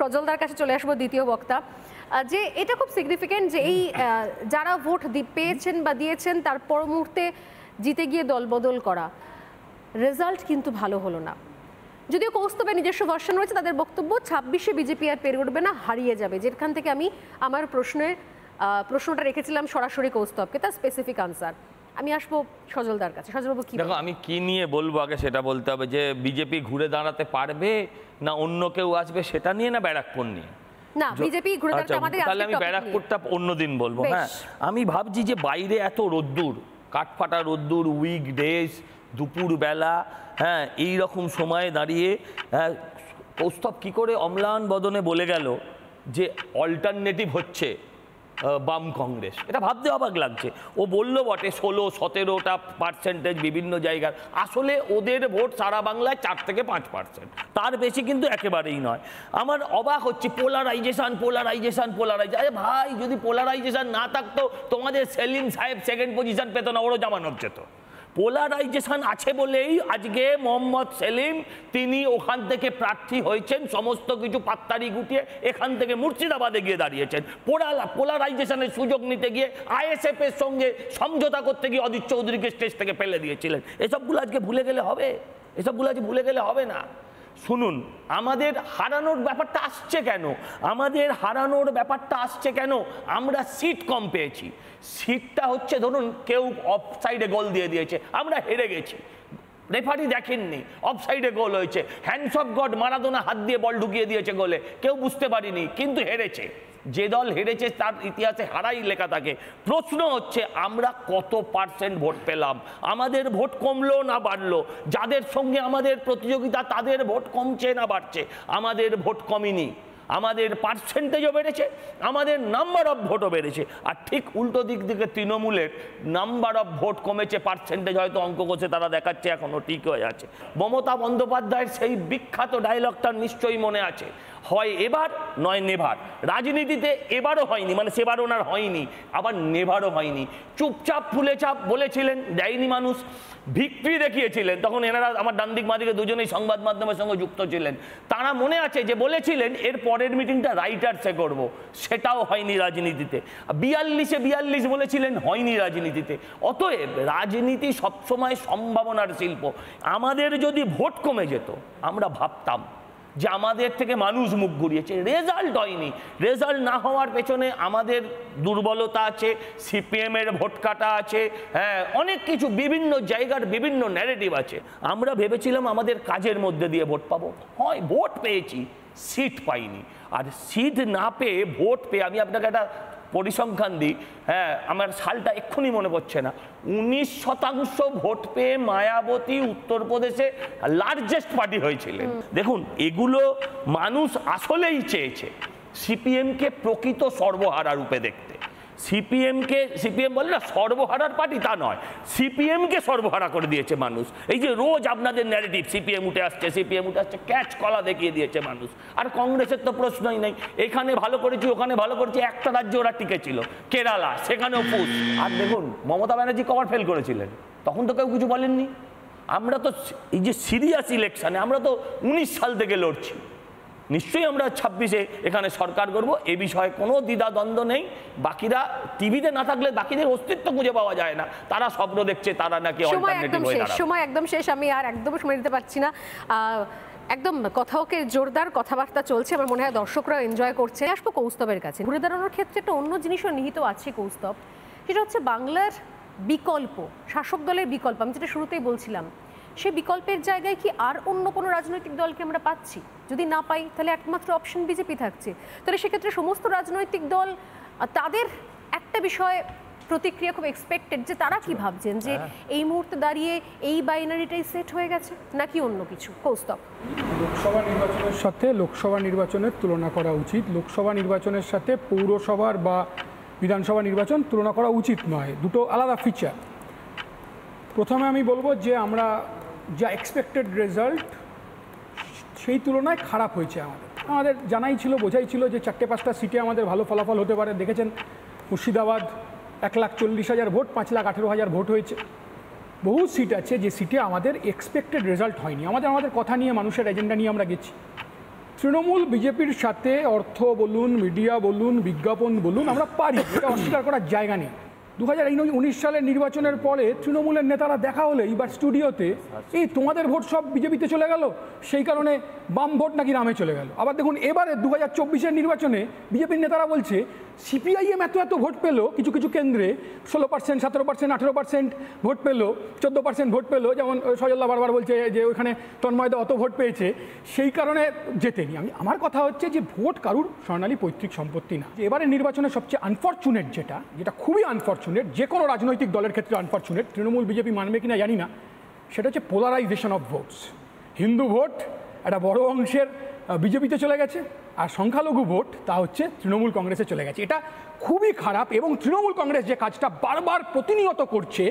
সজলদার কাছে চলে আসবো দ্বিতীয় বক্তা। যে এটা খুব সিগনিফিকেন্ট যে এই যারা ভোট পেয়েছেন বা দিয়েছেন তার পর মুহূর্তে জিতে গিয়ে দলবদল করা, রেজাল্ট কিন্তু ভালো হলো না। যদিও কৌস্তবের নিজস্ব ভার্সন রয়েছে, তাদের বক্তব্য 26-এ বিজেপি আর পেরে উঠবে না, হারিয়ে যাবে। যেখান থেকে আমি আমার প্রশ্নটা রেখেছিলাম সরাসরি কৌস্তবকে, তার স্পেসিফিক আনসার। আমি আসবো সজলদার কাছে। সজলবাবু কি দেখো, আমি কি নিয়ে বলবো আগে সেটা বলতে হবে, যে বিজেপি ঘুরে দাঁড়াতে পারবে না অন্য কেউ আসবে সেটা নিয়ে, না ব্যারাকপুর নিয়ে? না, বিজেপি ঘুরে দাঁড়াতে আমাদের তাহলে আমি ব্যারাকপুরটা অন্যদিন বলবো। হ্যাঁ, আমি ভাবছি যে বাইরে এত রোদ্দুর, কাঠফাটা রোদ্দুর, উইকডেজ, দুপুরবেলা, হ্যাঁ, এই রকম সময়ে দাঁড়িয়ে কৌস্তব কী করে অম্লান বদনে বলে গেল যে অল্টারনেটিভ হচ্ছে বাম কংগ্রেস। এটা ভাবতে অবাক লাগছে। ও বললো বটে 16-17% বিভিন্ন জায়গার, আসলে ওদের ভোট সারা বাংলায় 4 থেকে 5%, তার বেশি কিন্তু একেবারেই নয়। আমার অবাক হচ্ছে পোলারাইজেশন। আরে ভাই, যদি পোলারাইজেশন না থাকতো তোমাদের সেলিম সাহেব সেকেন্ড পজিশন পেত না, ওরও জামানত যেত। পোলারাইজেশন আছে বলেই আজকে মোহাম্মদ সেলিম তিনি ওখান থেকে প্রার্থী হয়েছেন, সমস্ত কিছু পাত্তারি গুটিয়ে এখান থেকে মুর্শিদাবাদে গিয়ে দাঁড়িয়েছেন। পোলারাইজেশনের সুযোগ নিতে গিয়ে আইএসএফ এর সঙ্গে সমঝোতা করতে গিয়ে অদিত চৌধুরীকে স্টেজ থেকে ফেলে দিয়েছিলেন। এসবগুলো আজকে ভুলে গেলে হবে? এসবগুলো আজকে ভুলে গেলে হবে না। শুনুন, আমাদের হারানোর ব্যাপারটা আসছে কেন? আমরা সিট কম পেয়েছি। সিটটা হচ্ছে, ধরুন কেউ অফ সাইডে গোল দিয়ে দিয়েছে, আমরা হেরে গেছি, রেফারি দেখেননি, অফ সাইডে গোল হয়েছে, হ্যান্ডস অফ গড, মারাদোনা হাত দিয়ে বল ঢুকিয়ে দিয়েছে গোলে, কেউ বুঝতে পারিনি, কিন্তু হেরেছে। যে দল হেরেছে তার ইতিহাসে হারাই লেখা থাকে। প্রশ্ন হচ্ছে আমরা কত % ভোট পেলাম? আমাদের ভোট কমলো না বাড়লো? যাদের সঙ্গে আমাদের প্রতিযোগিতা তাদের ভোট কমছে না বাড়ছে? আমাদের ভোট কমেনি, আমাদের পার্সেন্টেজও বেড়েছে, আমাদের নাম্বার অফ ভোটও বেড়েছে। আর ঠিক উল্টো দিক থেকে তৃণমূলের নাম্বার অফ ভোট কমেছে, পার্সেন্টেজ হয়তো অঙ্ক কষে তারা দেখাচ্ছে এখনো ঠিক হয়ে আছে। মমতা বন্দ্যোপাধ্যায়ের সেই বিখ্যাত ডায়লগটা নিশ্চয়ই মনে আছে, হয় এবার নয় নেভার। রাজনীতিতে এবারও হয়নি, মানে সেবার ওনার হয়নি, আবার নেভারও হয়নি। চুপচাপ ফুলেচাপ বলেছিলেন, দেয়নি মানুষ, ভিক্টরি দেখিয়েছিলেন। তখন এনারা আমার ডান দিক বাঁ দিকে দুজনেই সংবাদ মাধ্যমের সঙ্গে যুক্ত ছিলেন। তারা মনে আছে যে বলেছিলেন এর পরের মিটিংটা রাইটার্সে করব, সেটাও হয়নি রাজনীতিতে। 42 বলেছিলেন, হয়নি রাজনীতিতে। অতএব রাজনীতি সবসময় সম্ভাবনার শিল্প। আমাদের যদি ভোট কমে যেত, আমরা ভাবতাম যে আমাদের থেকে মানুষ মুখ ঘুরিয়েছে। রেজাল্ট হয়নি। রেজাল্ট না হওয়ার পেছনে আমাদের দুর্বলতা আছে, সিপিএমের ভোট কাটা আছে, হ্যাঁ, অনেক কিছু, বিভিন্ন জায়গার বিভিন্ন ন্যারেটিভ আছে। আমরা ভেবেছিলাম আমাদের কাজের মধ্যে দিয়ে ভোট পাবো, হয় ভোট পেয়েছি, সিট পাইনি। আর সিট না পেয়ে ভোট পেয়ে, আমি আপনাকে একটা পরিসংখ্যান দিই, হ্যাঁ, আমার সালটা এক্ষুনি মনে পড়ছে না, 19% ভোট পেয়ে মায়াবতী উত্তরপ্রদেশে লার্জেস্ট পার্টি হয়েছিলেন। দেখুন, এগুলো মানুষ আসলেই চেয়েছে সিপিএমকে প্রকৃত সর্বহারা রূপে দেখতে। সিপিএম বলে না সর্বহারার পার্টি, তা নয়, সিপিএমকে সর্বহারা করে দিয়েছে মানুষ। এই যে রোজ আপনাদের ন্যারেটিভ, সিপিএম উঠে আসছে, ক্যাচ কলা দেখিয়ে দিয়েছে মানুষ। আর কংগ্রেসের তো প্রশ্নই নেই, এখানে ভালো করেছি, ওখানে ভালো করেছি, একটা রাজ্যে ওরা টিকেছিল, কেরালা, সেখানেও পুষ। আর দেখুন মমতা ব্যানার্জি কবার ফেল করেছিলেন, তখন তো কেউ কিছু বলেননি। আমরা তো এই যে সিরিয়াস ইলেকশনে, আমরা তো 19 সাল থেকে লড়ছি। নিশ্চয়ই আমরা 26-এ এখানে সরকার করব, এ বিষয়ে কোনো দ্বিধাদ্বন্দ্ব নেই। বাকিরা টিভিতে না থাকলে বাকিদের অস্তিত্ব খুঁজে পাওয়া যায় না, তারা স্বপ্ন দেখছে তারা নাকি অল্টারনেটিভ হয়ে দাঁড়াবে। সময় একদম শেষ, আমি আর একদম সময় দিতে পারছি না। একদম কথাকে জোরদার কথাবার্তা চলছে, আমার মনে হয় দর্শকরা এনজয় করছে। আসবো কৌস্তবের কাছে। ঘুরে দাঁড়ানোর ক্ষেত্রে একটা অন্য জিনিসও নিহিত আছে কৌস্তব, সেটা হচ্ছে বাংলার বিকল্প, শাসক দলের বিকল্প। আমি যেটা শুরুতেই বলছিলাম, সে বিকল্পের জায়গায় কি আর অন্য কোনো রাজনৈতিক দলকে আমরা পাচ্ছি? যদি না পাই, তাহলে একমাত্র অপশন বিজেপি থাকছে। তাহলে সেক্ষেত্রে সমস্ত রাজনৈতিক দল তাদের একটা বিষয় প্রতিক্রিয়া খুব এক্সপেক্টেড, যে তারা কি ভাবছেন যে এই মুহূর্তে দাঁড়িয়ে এই বাইনারিটাই সেট হয়ে গেছে নাকি অন্য কিছু? কৌস্তব, লোকসভা নির্বাচনের সাথে লোকসভা নির্বাচনের তুলনা করা উচিত, লোকসভা নির্বাচনের সাথে পৌরসভার বা বিধানসভা নির্বাচন তুলনা করা উচিত নয়, দুটো আলাদা ফিচার। প্রথমে আমি বলবো যে আমরা যা এক্সপেক্টেড রেজাল্ট সেই তুলনায় খারাপ হয়েছে। আমাদের জানাই ছিল, বোঝাই ছিল যে 4-5টা সিটে আমাদের ভালো ফলাফল হতে পারে। দেখেছেন মুর্শিদাবাদ 1,40,000 ভোট, 5,18,000 ভোট হয়েছে। বহু সিট আছে যে সিটে আমাদের এক্সপেক্টেড রেজাল্ট হয়নি। আমাদের কথা নিয়ে, মানুষের এজেন্ডা নিয়ে আমরা গেছি, তৃণমূল বিজেপির সাথে অর্থ বলুন, মিডিয়া বলুন, বিজ্ঞাপন বলুন, আমরা পারি, এটা অস্বীকার করার জায়গা নেই। 2019 সালের নির্বাচনের পরে তৃণমূলের নেতারা দেখা হলেই বা স্টুডিওতে এই তোমাদের ভোট সব বিজেপিতে চলে গেল, সেই কারণে বাম ভোট নাকি নামে চলে গেল। আবার দেখুন এবারে 2024-এর নির্বাচনে বিজেপির নেতারা বলছে সিপিআইএম এত ভোট পেল কিছু কিছু কেন্দ্রে, 16%, 17%, 18% ভোট পেল, 14% ভোট পেল, যেমন সজলদা বারবার বলছে যে ওইখানে তন্ময়দা অত ভোট পেয়েছে, সেই কারণে জেতেনি। আমার কথা হচ্ছে যে ভোট কারুর স্বর্ণালী পৈতৃক সম্পত্তি না। এবারে নির্বাচনে সবচেয়ে আনফর্চুনেট যেটা খুবই আনফর্চুনেট, যে কোনো রাজনৈতিক দলের ক্ষেত্রে আনফর্চুনেট, তৃণমূল বিজেপি মানবে কিনা জানি না, সেটা হচ্ছে polarisation of votes. Hindu vote একটা বড় অংশের বিজেপিতে চলে গেছে, আর সংখ্যালঘু ভোট তা হচ্ছে তৃণমূল কংগ্রেসে চলে গেছে। এটা খুবই খারাপ, এবং তৃণমূল কংগ্রেস যে কাজটা বারবার প্রতিনিয়ত করছে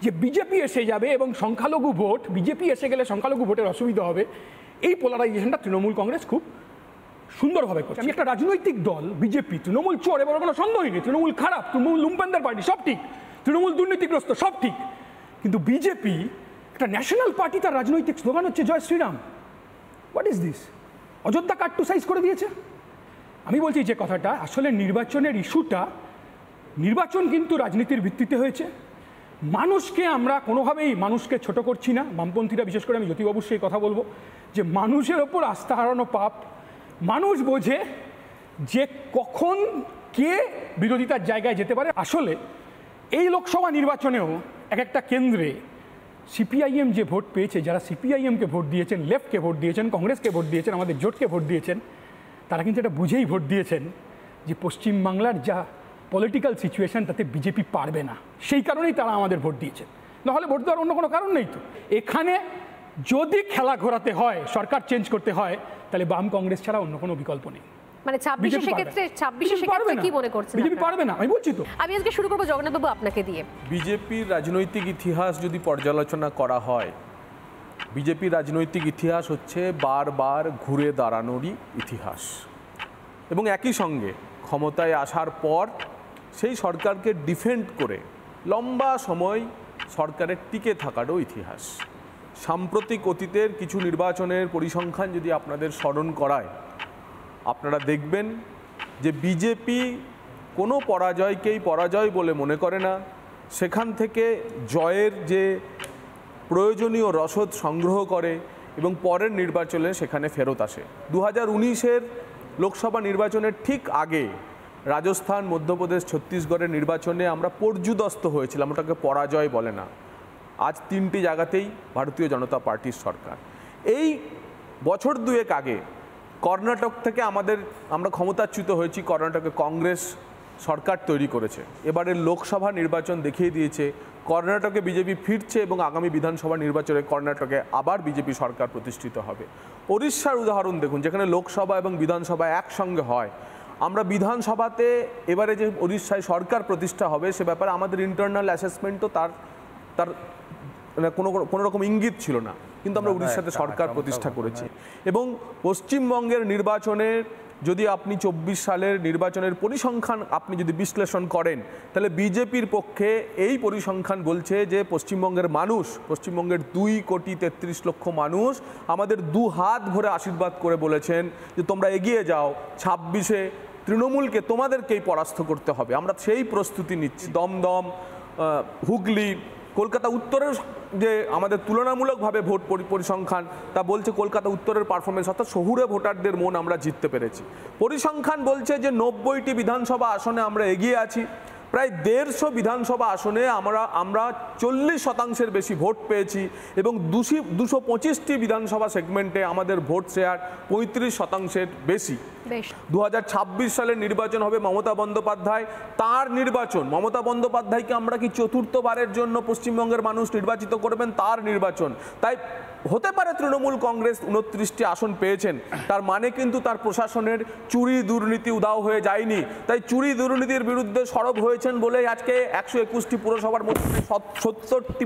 যে বিজেপি এসে যাবে এবং সংখ্যালঘু ভোট, বিজেপি এসে গেলে সংখ্যালঘু ভোটের অসুবিধা হবে, এই পোলারাইজেশনটা তৃণমূল কংগ্রেস খুব সুন্দরভাবে করছে। আমি একটা রাজনৈতিক দল বিজেপি, তৃণমূল চোর এবার কোনো সন্দেহই নেই, তৃণমূল খারাপ, তৃণমূল লুম্পেনদের পার্টি, সব ঠিক, তৃণমূল দুর্নীতিগ্রস্ত, সব ঠিক, কিন্তু বিজেপি একটা ন্যাশনাল পার্টি, তার রাজনৈতিক স্লোগান হচ্ছে জয় Shriram. What is this? Ayodhya cut to size করে দিয়েছে। আমি বলছি যে কথাটা, আসলে নির্বাচনের ইস্যুটা, নির্বাচন কিন্তু রাজনীতির ভিত্তিতে হয়েছে। মানুষকে আমরা কোনোভাবেই মানুষকে ছোট করছি না, বামপন্থীরা বিশেষ করে, আমি জ্যোতিবাবুর সেই কথা বলবো যে মানুষের ওপর আস্থা হারানো পাপ। মানুষ বোঝে যে কখন কে বিরোধিতার জায়গায় যেতে পারে। আসলে এই লোকসভা নির্বাচনেও এক একটা কেন্দ্রে সিপিআইএম যে ভোট পেয়েছে, যারা সিপিআইএমকে ভোট দিয়েছেন, লেফটকে ভোট দিয়েছেন, কংগ্রেসকে ভোট দিয়েছেন, আমাদের জোটকে ভোট দিয়েছেন, তারা কিন্তু এটা বুঝেই ভোট দিয়েছেন যে পশ্চিমবাংলার যা পলিটিক্যাল সিচুয়েশন তাতে বিজেপি পারবে না, সেই কারণেই তারা আমাদের ভোট দিয়েছেন। নাহলে ভোট দেওয়ার অন্য কোনো কারণ নেই তো। এখানে যদি খেলা ঘোরাতে হয়, সরকার চেঞ্জ করতে হয়, তাহলে বাম কংগ্রেস ছাড়া অন্য কোনো বিকল্প নেই। মানে 26 সেক্ষেত্রে কি মনে করছেন? বিজেপি পারবে না, আমি বলছি তো। আমি আজকে শুরু করবো জগন্নাথবাবু আপনাকে দিয়ে। বিজেপির রাজনৈতিক ইতিহাস যদি পর্যালোচনা করা হয়, বিজেপির রাজনৈতিক ইতিহাস হচ্ছে বারবার ঘুরে দাঁড়ানোরই ইতিহাস, এবং একই সঙ্গে ক্ষমতায় আসার পর সেই সরকারকে ডিফেন্ড করে লম্বা সময় সরকারের টিকে থাকারও ইতিহাস। সাম্প্রতিক অতীতের কিছু নির্বাচনের পরিসংখ্যান যদি আপনাদের স্মরণ করায়, আপনারা দেখবেন যে বিজেপি কোনো পরাজয়কেই পরাজয় বলে মনে করে না, সেখান থেকে জয়ের যে প্রয়োজনীয় রসদ সংগ্রহ করে এবং পরের নির্বাচনে সেখানে ফেরত আসে। 2019-এর লোকসভা নির্বাচনের ঠিক আগে রাজস্থান, মধ্যপ্রদেশ, ছত্তিশগড়ের নির্বাচনে আমরা পর্যুদস্ত হয়েছিলাম, ওটাকে পরাজয় বলে না। আজ 3টি জায়গাতেই ভারতীয় জনতা পার্টির সরকার। এই বছর দুয়েক আগে কর্ণাটক থেকে আমরা ক্ষমতাচ্যুত হয়েছি, কর্ণাটকে কংগ্রেস সরকার তৈরি করেছে। এবারের লোকসভা নির্বাচন দেখিয়ে দিয়েছে কর্ণাটকে বিজেপি ফিরছে, এবং আগামী বিধানসভা নির্বাচনে কর্ণাটকে আবার বিজেপি সরকার প্রতিষ্ঠিত হবে। ওড়িশার উদাহরণ দেখুন, যেখানে লোকসভা এবং বিধানসভা একসঙ্গে হয়। আমরা বিধানসভাতে এবারে যে ওড়িশায় সরকার প্রতিষ্ঠা হবে সে ব্যাপারে আমাদের ইন্টারনাল অ্যাসেসমেন্টও তার কোনো রকম ইঙ্গিত ছিল না, কিন্তু আমরা উড়িষ্যাতে সরকার প্রতিষ্ঠা করেছি। এবং পশ্চিমবঙ্গের নির্বাচনের যদি আপনি 24 সালের নির্বাচনের পরিসংখ্যান আপনি যদি বিশ্লেষণ করেন, তাহলে বিজেপির পক্ষে এই পরিসংখ্যান বলছে যে পশ্চিমবঙ্গের মানুষ, পশ্চিমবঙ্গের 2,33,00,000 মানুষ আমাদের 2 হাত ভরে আশীর্বাদ করে বলেছেন যে তোমরা এগিয়ে যাও, 26-এ তৃণমূলকে তোমাদেরকেই পরাস্ত করতে হবে। আমরা সেই প্রস্তুতি নিচ্ছি। দমদম, হুগলি, কলকাতা উত্তরের যে আমাদের তুলনামূলকভাবে ভোট পরিসংখ্যান তা বলছে কলকাতা উত্তরের পারফরমেন্স, অর্থাৎ শহুরে ভোটারদের মন আমরা জিততে পেরেছি। পরিসংখ্যান বলছে যে 90টি বিধানসভা আসনে আমরা এগিয়ে আছি। প্রায় 150 বিধানসভা আসনে আমরা 40% বেশি ভোট পেয়েছি, এবং 225টি বিধানসভা সেগমেন্টে আমাদের ভোট শেয়ার 35% বেশি। 2026 সালের নির্বাচন হবে মমতা বন্দ্যোপাধ্যায়, তার নির্বাচন। মমতা বন্দ্যোপাধ্যায়কে আমরা কি চতুর্থবারের জন্য পশ্চিমবঙ্গের মানুষ নির্বাচিত করবেন? তার নির্বাচন। তাই হতে পারে তৃণমূল কংগ্রেস 29টি আসন পেয়েছেন, তার মানে কিন্তু তার প্রশাসনের চুরি দুর্নীতি উধাও হয়ে যায়নি। তাই চুরি দুর্নীতির বিরুদ্ধে সরব হয়েছেন বলে আজকে 121টি পুরসভার মধ্যে 70টি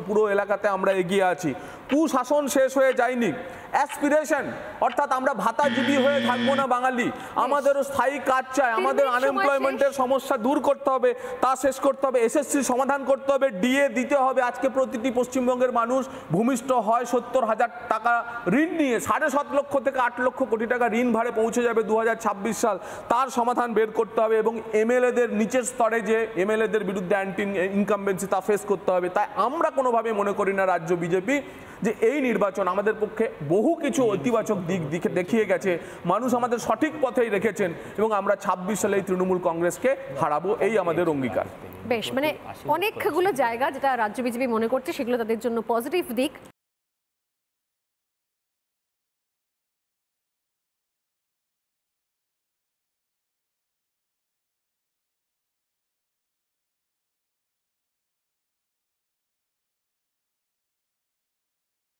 পুরো এলাকাতে আমরা এগিয়ে আছি। কুশাসন শেষ হয়ে যায়নি। অ্যাসপিরেশন, অর্থাৎ আমরা ভাতাজীবী হয়ে থাকবো না বাঙালি, আমাদেরও স্থায়ী কাজ চাই, আমাদের আনএমপ্লয়মেন্টের সমস্যা দূর করতে হবে, তা শেষ করতে হবে, এসএসসি সমাধান করতে হবে, ডিএ দিতে হবে। আজকে প্রতিটি পশ্চিমবঙ্গের মানুষ ভূমিষ্ঠ হয় 70,000 টাকা ঋণ নিয়ে, 7.5 লক্ষ থেকে 8 লক্ষ কোটি টাকা ঋণ ভারে পৌঁছে যাবে 2026 সাল, তার সমাধান বের করতে হবে। এবং এমএলএদের নিচের স্তরে যে এমএলএদের বিরুদ্ধে অ্যান্টি ইনকামবেন্সি, তা ফেস করতে হবে। তাই আমরা কোনোভাবে মনে করি না রাজ্য বিজেপি যে এই নির্বাচন আমাদের পক্ষে বহু কিছু ইতিবাচক দিক দেখিয়ে গেছে, মানুষ আমাদের সঠিক পথেই রেখেছেন এবং আমরা 26 সালে এই তৃণমূল কংগ্রেসকে হারাবো, এই আমাদের অঙ্গীকার। বেশ, মানে অনেকগুলো জায়গা যেটা রাজ্য বিজেপি মনে করছে সেগুলো তাদের জন্য পজিটিভ দিক।